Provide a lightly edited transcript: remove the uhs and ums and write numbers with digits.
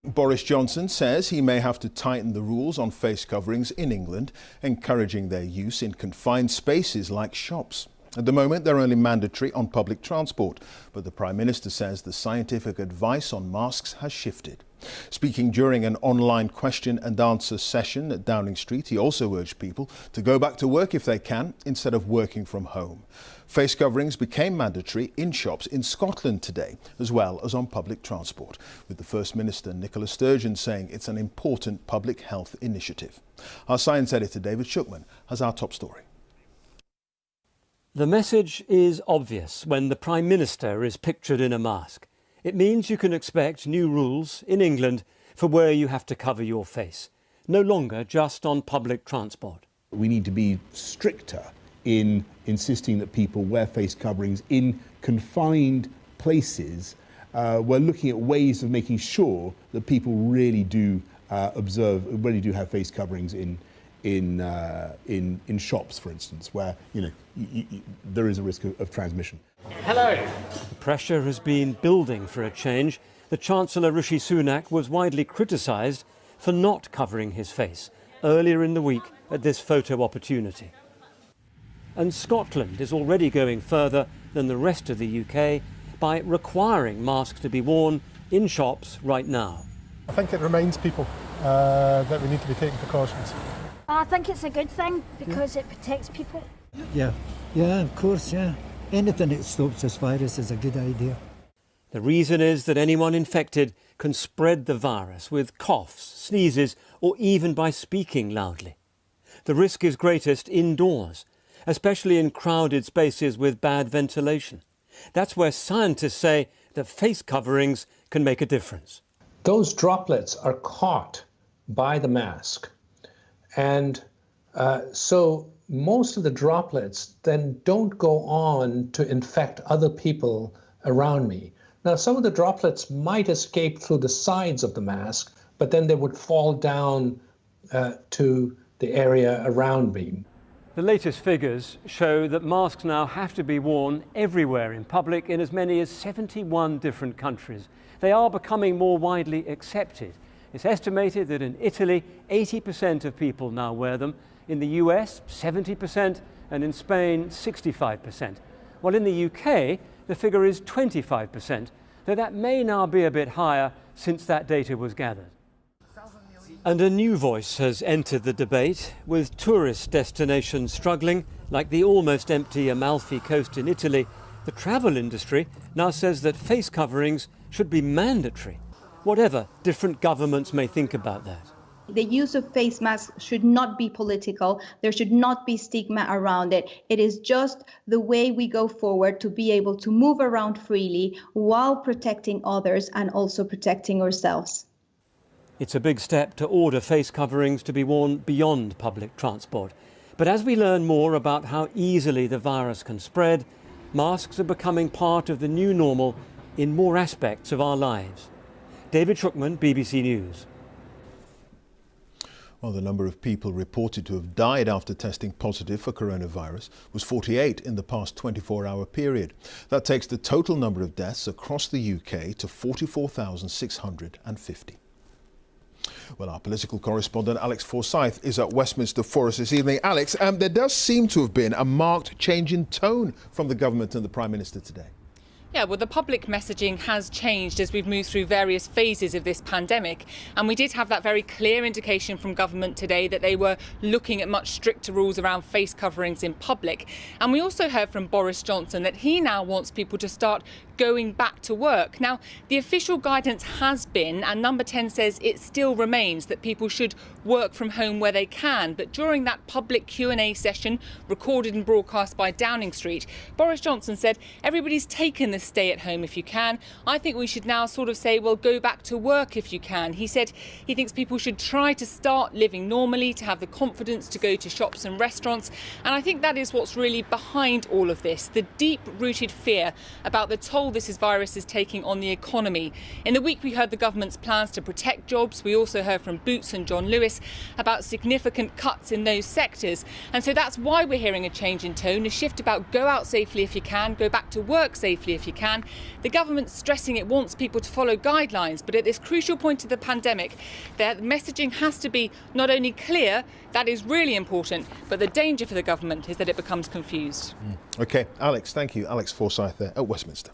Boris Johnson says he may have to tighten the rules on face coverings in England, encouraging their use in confined spaces like shops. At the moment, they're only mandatory on public transport, but the Prime Minister says the scientific advice on masks has shifted. Speaking during an online question and answer session at Downing Street, he also urged people to go back to work if they can, instead of working from home. Face coverings became mandatory in shops in Scotland today, as well as on public transport, with the First Minister Nicola Sturgeon saying it's an important public health initiative. Our science editor David Shukman has our top story. The message is obvious when the Prime Minister is pictured in a mask. It means you can expect new rules in England for where you have to cover your face, no longer just on public transport. We need to be stricter in insisting that people wear face coverings in confined places. We're looking at ways of making sure that people really do have face coverings in shops, for instance, where there is a risk of transmission. Hello. The pressure has been building for a change. The Chancellor Rishi Sunak was widely criticised for not covering his face earlier in the week at this photo opportunity. And Scotland is already going further than the rest of the UK by requiring masks to be worn in shops right now. I think it reminds people that we need to be taking precautions. I think it's a good thing because it protects people. Yeah, of course, yeah. Anything that stops this virus is a good idea. The reason is that anyone infected can spread the virus with coughs, sneezes, or even by speaking loudly. The risk is greatest indoors, especially in crowded spaces with bad ventilation. That's where scientists say that face coverings can make a difference. Those droplets are caught by the mask. And so most of the droplets then don't go on to infect other people around me. Now, some of the droplets might escape through the sides of the mask, but then they would fall down to the area around me. The latest figures show that masks now have to be worn everywhere in public in as many as 71 different countries. They are becoming more widely accepted. It's estimated that in Italy, 80% of people now wear them. In the US, 70%, and in Spain, 65%. While in the UK, the figure is 25%, though that may now be a bit higher since that data was gathered. And a new voice has entered the debate, with tourist destinations struggling, like the almost empty Amalfi Coast in Italy. The travel industry now says that face coverings should be mandatory, whatever different governments may think about that. The use of face masks should not be political. There should not be stigma around it. It is just the way we go forward to be able to move around freely while protecting others and also protecting ourselves. It's a big step to order face coverings to be worn beyond public transport. But as we learn more about how easily the virus can spread, masks are becoming part of the new normal in more aspects of our lives. David Shukman, BBC News. Well, the number of people reported to have died after testing positive for coronavirus was 48 in the past 24-hour period. That takes the total number of deaths across the UK to 44,650. Well, our political correspondent Alex Forsyth is at Westminster for us this evening. Alex, there does seem to have been a marked change in tone from the government and the Prime Minister today. Yeah, well, the public messaging has changed as we've moved through various phases of this pandemic. And we did have that very clear indication from government today that they were looking at much stricter rules around face coverings in public. And we also heard from Boris Johnson that he now wants people to start going back to work. Now, the official guidance has been, and Number 10 says it still remains, that people should work from home where they can. But during that public Q&A session, recorded and broadcast by Downing Street, Boris Johnson said everybody's taken the stay at home if you can. I think we should now sort of say, well, go back to work if you can. He said he thinks people should try to start living normally, to have the confidence to go to shops and restaurants. And I think that is what's really behind all of this, the deep-rooted fear about the toll this virus is taking on the economy. In the week we heard the government's plans to protect jobs. We also heard from Boots and John Lewis about significant cuts in those sectors. And so that's why we're hearing a change in tone, a shift about go out safely if you can, go back to work safely if if you can. The government's stressing it wants people to follow guidelines, but at this crucial point of the pandemic, their messaging has to be not only clear, that is really important, but the danger for the government is that it becomes confused. OK, Alex, thank you. Alex Forsyth there at Westminster.